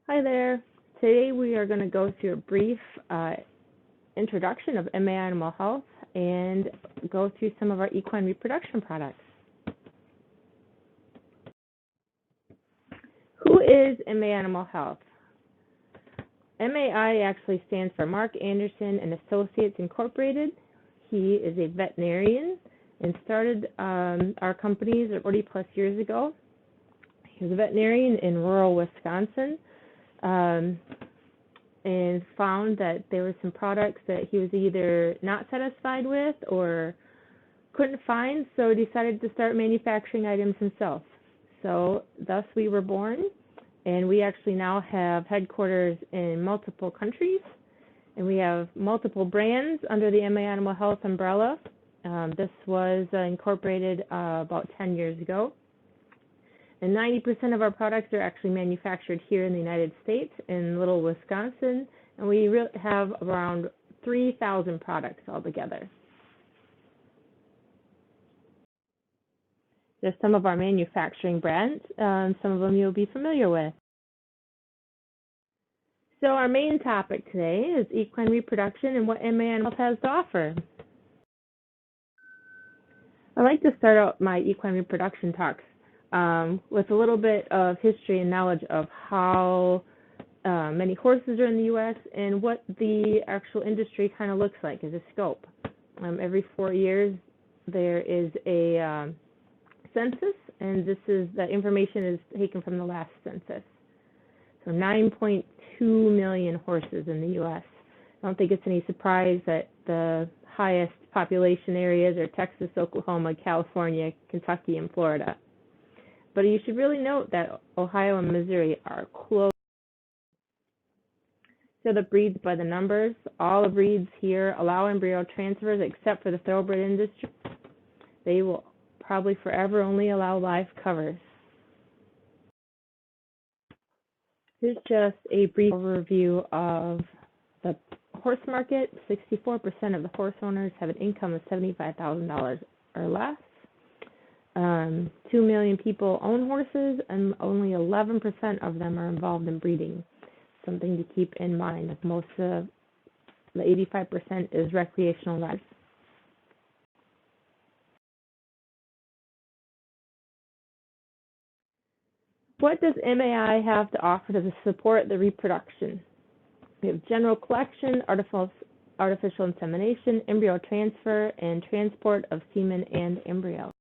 Hi there. Today we are going to go through a brief introduction of MAI Animal Health and go through some of our equine reproduction products. Who is MAI Animal Health? MAI actually stands for Mark Anderson and Associates Incorporated. He is a veterinarian and started our companies 40 plus years ago. He was a veterinarian in rural Wisconsin. And found that there were some products that he was either not satisfied with or couldn't find, so decided to start manufacturing items himself. So thus we were born, and we actually now have headquarters in multiple countries, and we have multiple brands under the MAI Animal Health umbrella. This was incorporated about 10 years ago. And 90% of our products are actually manufactured here in the United States in Little, Wisconsin, and we have around 3,000 products altogether. There's some of our manufacturing brands, some of them you'll be familiar with. So our main topic today is equine reproduction and what MAI Animal Health has to offer. I'd like to start out my equine reproduction talks with a little bit of history and knowledge of how many horses are in the U.S. and what the actual industry kind of looks like as a scope. Every 4 years there is a census, and the information is taken from the last census. So 9.2 million horses in the U.S. I don't think it's any surprise that the highest population areas are Texas, Oklahoma, California, Kentucky, and Florida. But you should really note that Ohio and Missouri are close. So the breeds by the numbers. All the breeds here allow embryo transfers except for the thoroughbred industry. They will probably forever only allow live covers. Here's just a brief overview of the horse market. 64% of the horse owners have an income of $75,000 or less. 2 million people own horses, and only 11% of them are involved in breeding. Something to keep in mind. Most of the 85% is recreational life. What does MAI have to offer to support the reproduction? We have general collection, artificial insemination, embryo transfer, and transport of semen and embryo.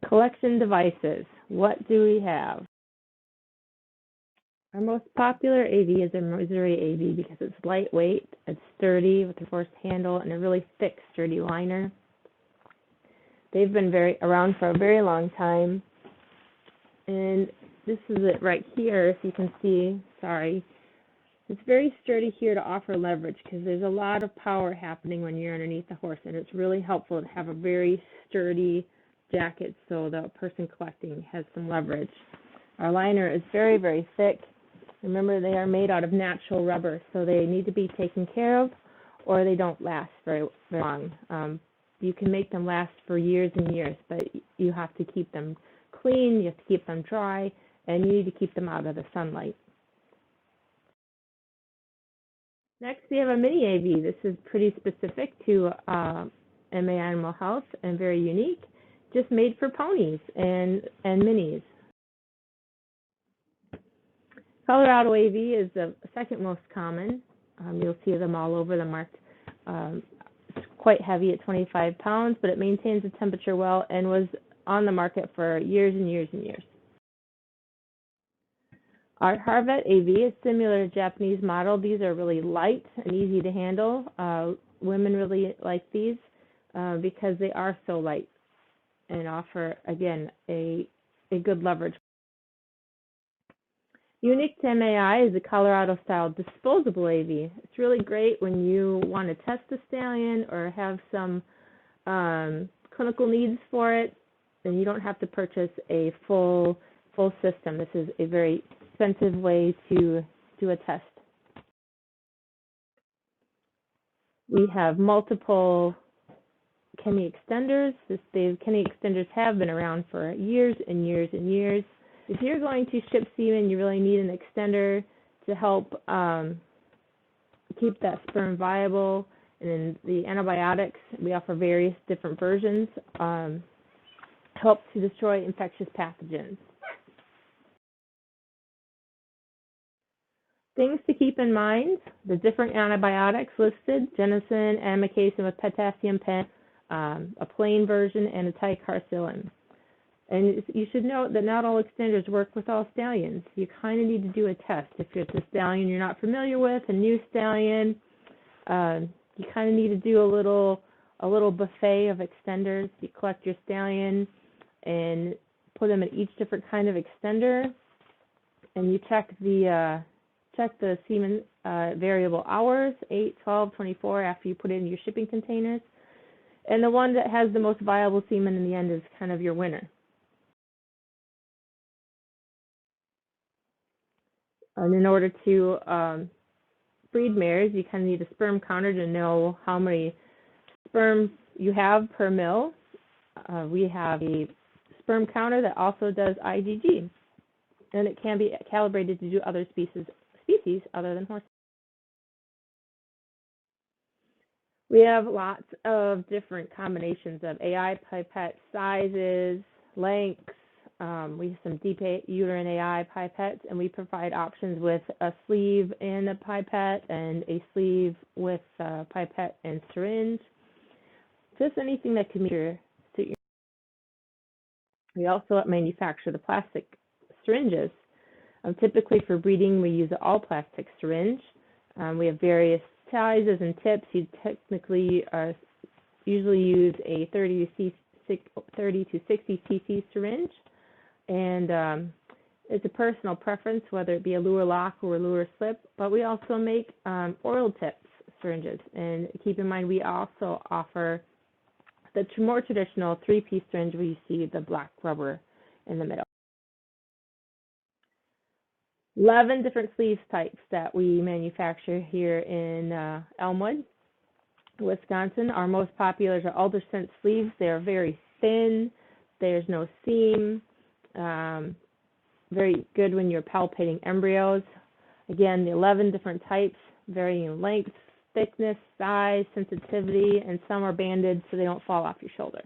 Collection devices. What do we have? Our most popular AV is a Missouri AV because it's lightweight, it's sturdy with a forced handle, and a really thick, sturdy liner. They've been around for a very long time. And this is it right here, if you can see. Sorry. It's very sturdy here to offer leverage because there's a lot of power happening when you're underneath the horse, and it's really helpful to have a very sturdy jacket so the person collecting has some leverage. Our liner is very, very thick. Remember, they are made out of natural rubber, so they need to be taken care of or they don't last very long. You can make them last for years and years, but you have to keep them clean, you have to keep them dry, and you need to keep them out of the sunlight. Next, we have a mini AV. This is pretty specific to MAI Animal Health and very unique. Just made for ponies and minis. Colorado AV is the second most common. You'll see them all over the market. It's quite heavy at 25 pounds, but it maintains the temperature well and was on the market for years and years and years. Our Harvet AV is similar to Japanese model. These are really light and easy to handle. Women really like these because they are so light and offer, again, a good leverage. Unique to MAI is the Colorado-style disposable AV. It's really great when you want to test a stallion or have some clinical needs for it, and you don't have to purchase a full system. This is a very expensive way to do a test. We have multiple Kenny extenders. Kenny extenders have been around for years and years and years. If you're going to ship semen, you really need an extender to help keep that sperm viable. And then the antibiotics, we offer various different versions, help to destroy infectious pathogens. Things to keep in mind: the different antibiotics listed: genicin, amikacin with potassium pen, a plain version, and a ticarcillin. And you should note that not all extenders work with all stallions. You kind of need to do a test. If it's a stallion you're not familiar with, a new stallion, you kind of need to do a little buffet of extenders. You collect your stallion and put them in each different kind of extender, and you check the semen variable hours, 8, 12, 24, after you put it in your shipping containers. And the one that has the most viable semen in the end is kind of your winner. And in order to breed mares, you kind of need a sperm counter to know how many sperm you have per mil. We have a sperm counter that also does IgG, and it can be calibrated to do other species other than horses. We have lots of different combinations of AI pipette sizes, lengths. We have some deep uterine AI pipettes, and we provide options with a sleeve and a pipette, and a sleeve with a pipette and syringe. Just anything that can suit your. We also manufacture the plastic syringes. Typically for breeding, we use an all-plastic syringe. We have various sizes and tips. You technically usually use a 30 to 60 cc syringe, and it's a personal preference whether it be a lure lock or a lure slip. But we also make oil tips syringes, and keep in mind we also offer the more traditional 3-piece syringe where you see the black rubber in the middle. 11 different sleeve types that we manufacture here in Elmwood, Wisconsin. Our most popular are ultrascent sleeves. They are very thin. There's no seam. Very good when you're palpating embryos. Again, the 11 different types, varying in length, thickness, size, sensitivity, and some are banded so they don't fall off your shoulder.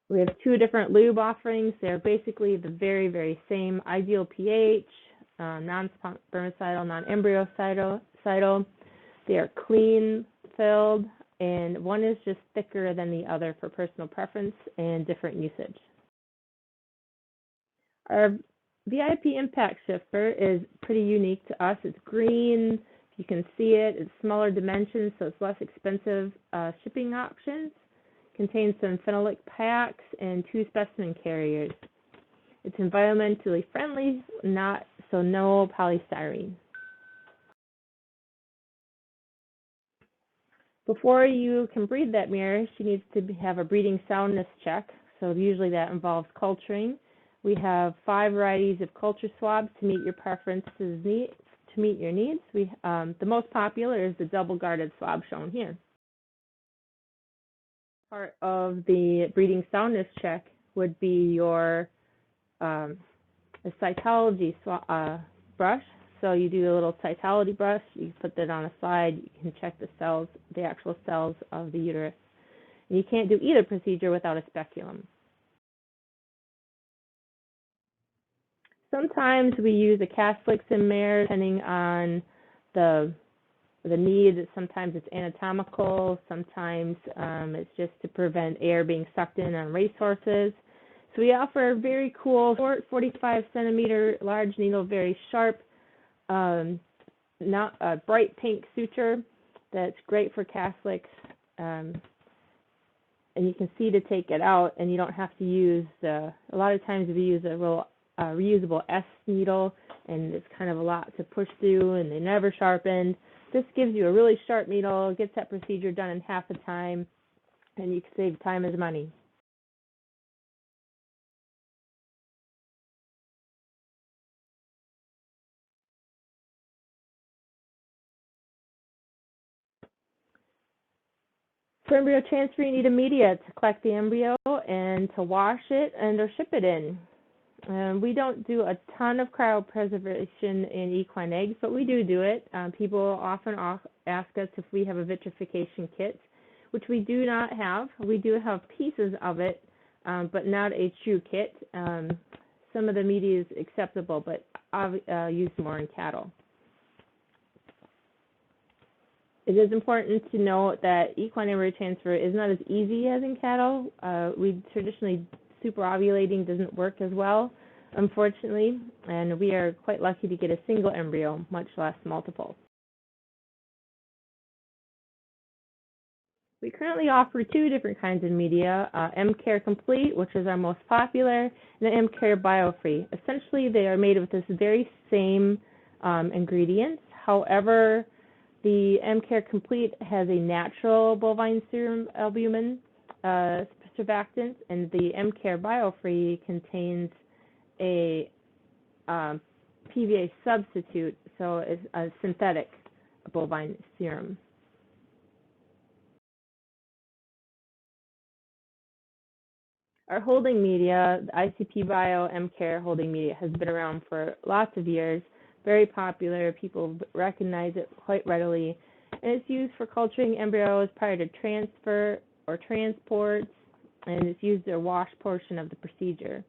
We have 2 different lube offerings. They're basically the very, very same: ideal pH, non-spermicidal, non-embryocidal. They are clean filled, and one is just thicker than the other for personal preference and different usage. Our VIP impact shifter is pretty unique to us. It's green. You can see it. It's smaller dimensions, so it's less expensive shipping options. Contains some phenolic packs and 2 specimen carriers. It's environmentally friendly, no polystyrene. Before you can breed that mare, she needs to have a breeding soundness check. So usually that involves culturing. We have 5 varieties of culture swabs to meet your preferences, to meet your needs. The most popular is the double guarded swab shown here. Part of the breeding soundness check would be your a cytology brush. So you do a little cytology brush, you put that on a slide, you can check the cells, the actual cells of the uterus. And you can't do either procedure without a speculum. Sometimes we use a Caslix in mares, depending on the need. Sometimes it's anatomical, sometimes it's just to prevent air being sucked in on racehorses. So we offer a very cool, short, 45 centimeter, large needle, very sharp, not a bright pink suture that's great for Caslix. And you can see to take it out, and you don't have to use a lot of times we use a real reusable S needle, and it's kind of a lot to push through, and they never sharpened. This gives you a really sharp needle, gets that procedure done in half the time, and you can save time as money. For embryo transfer, you need a media to collect the embryo and to wash it and or ship it in. We don't do a ton of cryopreservation in equine eggs, but we do it. People often ask us if we have a vitrification kit, which we do not have. We do have pieces of it, but not a true kit. Some of the media is acceptable, but used more in cattle. It is important to note that equine embryo transfer is not as easy as in cattle. We traditionally, superovulating doesn't work as well, unfortunately, and we are quite lucky to get a single embryo, much less multiple. We currently offer two different kinds of media, M-Care Complete, which is our most popular, and the M-Care Biofree. Essentially, they are made with this very same ingredients. However, the M-Care Complete has a natural bovine serum albumin surfactant, and the M-Care Biofree contains a PVA substitute, so it's a synthetic bovine serum. Our holding media, the ICP Bio M-Care holding media, has been around for lots of years. Very popular. People recognize it quite readily. And it's used for culturing embryos prior to transfer or transport, and it's used to wash portion of the procedure.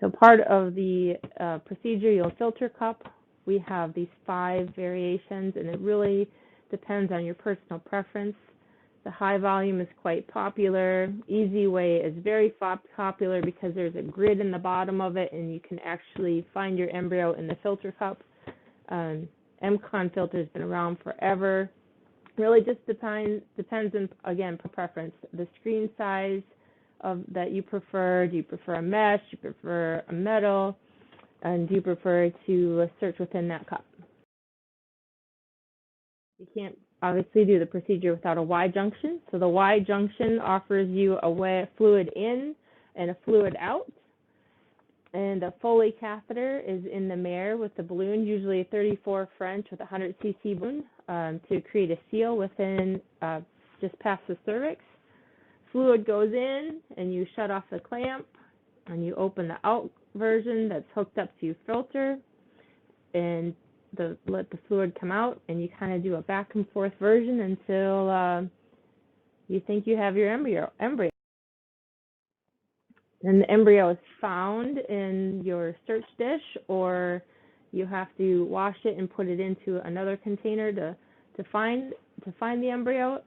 So part of the procedure, you'll filter cup. We have these 5 variations, and it really depends on your personal preference. The high volume is quite popular. Easy way is very popular because there's a grid in the bottom of it, and you can actually find your embryo in the filter cup. M-Con filter has been around forever. Really just depends on, again, preference. The screen size that you prefer. Do you prefer a mesh? Do you prefer a metal? And do you prefer to search within that cup? You can't obviously do the procedure without a Y junction. So the Y junction offers you a fluid in and a fluid out. And a Foley catheter is in the mare with the balloon, usually a 34 French with a 100 cc balloon, to create a seal within just past the cervix. Fluid goes in, and you shut off the clamp, and you open the out version that's hooked up to your filter, and let the fluid come out, and you kind of do a back and forth version until you think you have your embryo. And the embryo is found in your search dish, or you have to wash it and put it into another container to find the embryo.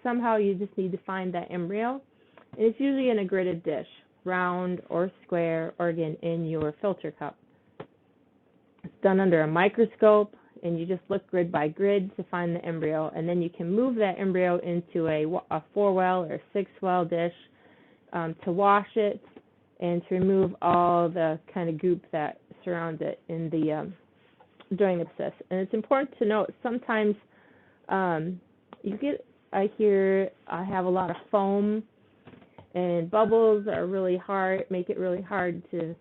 Somehow you just need to find that embryo, and it's usually in a gridded dish, round or square, or again in your filter cup. It's done under a microscope, and you just look grid by grid to find the embryo, and then you can move that embryo into a 4-well or 6-well dish to wash it and to remove all the kind of goop that surrounds it in the during the process. And it's important to note sometimes I have a lot of foam, and bubbles are really hard, make it really hard to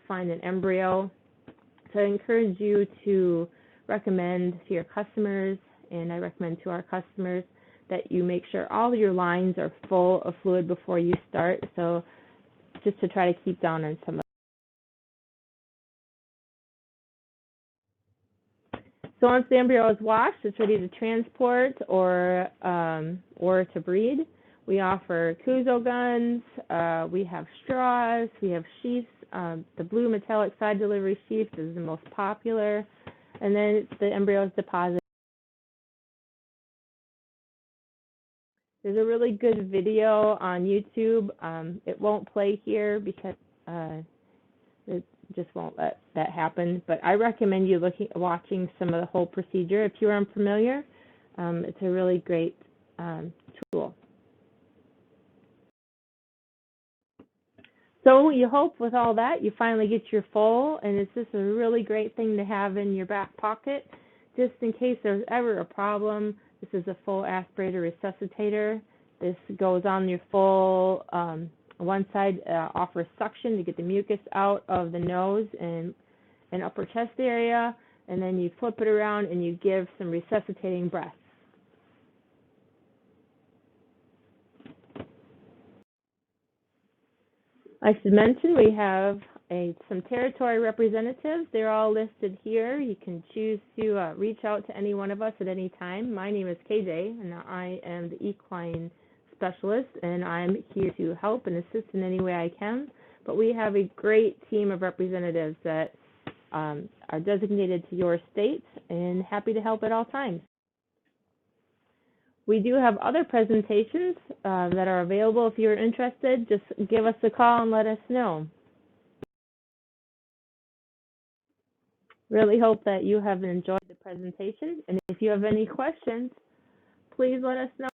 find an embryo. So I encourage you to recommend to your customers, and I recommend to our customers, that you make sure all of your lines are full of fluid before you start, so just to try to keep down on some of it. So once the embryo is washed, it's ready to transport or to breed. We offer Kuzo guns, we have straws, we have sheaths. The blue metallic side delivery sheath is the most popular, and then the embryo is deposited. There's a really good video on YouTube. It won't play here because it just won't let that happen. But I recommend you watching some of the whole procedure if you're unfamiliar. It's a really great tool. So you hope with all that you finally get your foal, and it's just a really great thing to have in your back pocket, just in case there's ever a problem. This is a full aspirator resuscitator. This goes on your full, one side offers suction to get the mucus out of the nose and upper chest area. and then you flip it around and you give some resuscitating breaths. I should mention we have some territory representatives. They're all listed here. You can choose to reach out to any one of us at any time. My name is KJ, and I am the equine specialist, and I'm here to help and assist in any way I can. But we have a great team of representatives that are designated to your state and happy to help at all times. We do have other presentations that are available. If you're interested, just give us a call and let us know. Really hope that you have enjoyed the presentation, and if you have any questions, please let us know.